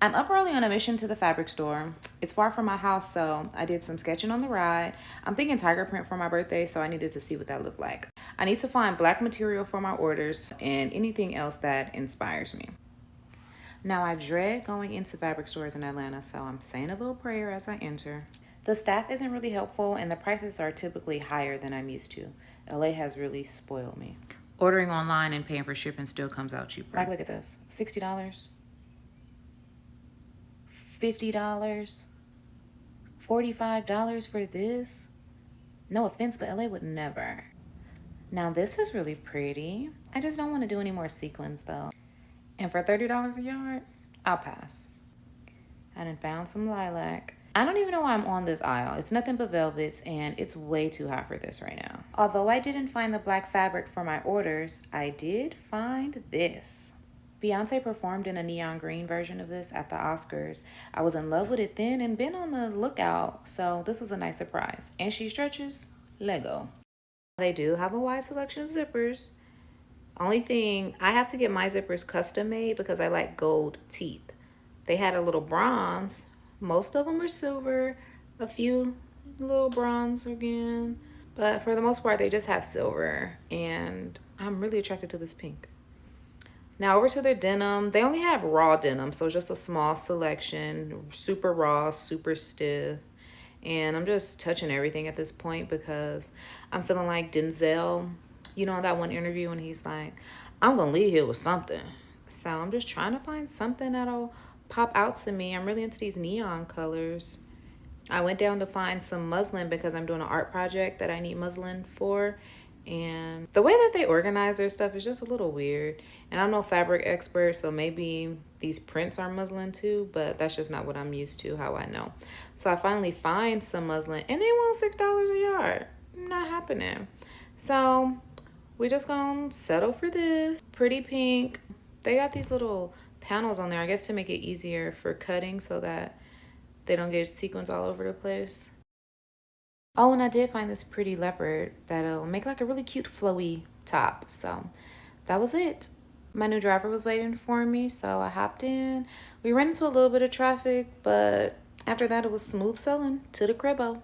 I'm up early on a mission to the fabric store. It's far from my house, so I did some sketching on the ride. I'm thinking tiger print for my birthday, so I needed to see what that looked like. I need to find black material for my orders and anything else that inspires me. Now, I dread going into fabric stores in Atlanta, so I'm saying a little prayer as I enter. The staff isn't really helpful, and the prices are typically higher than I'm used to. LA has really spoiled me. Ordering online and paying for shipping still comes out cheaper. Like, look at this, $60, $50, $45 for this. No offense, but LA would never. Now, this is really pretty. I just don't want to do any more sequins though. And for $30 a yard, I'll pass. I done found some lilac. I don't even know why I'm on this aisle. It's nothing but velvets, and it's way too hot for this right now. Although I didn't find the black fabric for my orders, I did find this. Beyonce performed in a neon green version of this at the Oscars. I was in love with it then and been on the lookout, so this was a nice surprise. And she stretches Lego. They do have a wide selection of zippers. Only thing, I have to get my zippers custom made because I like gold teeth. They had a little bronze. Most of them are silver. A few little bronze again. But for the most part, they just have silver. And I'm really attracted to this pink. Now over to their denim. They only have raw denim, so just a small selection. Super raw, super stiff. And I'm just touching everything at this point because I'm feeling like Denzel, you know, in that one interview when he's like, I'm going to leave here with something. So I'm just trying to find something that'll pop out to me. I'm really into these neon colors. I went down to find some muslin because I'm doing an art project that I need muslin for. And the way that they organize their stuff is just a little weird. And I'm no fabric expert, so maybe these prints are muslin too, but that's just not what I'm used to, how I know. So I finally find some muslin, and they want $6 a yard. Not happening. So we just gonna settle for this. Pretty pink. They got these little panels on there, I guess to make it easier for cutting so that they don't get sequins all over the place. Oh, and I did find this pretty leopard that'll make like a really cute flowy top. So that was it. My new driver was waiting for me, so I hopped in. We ran into a little bit of traffic, but after that it was smooth sailing to the cribbo.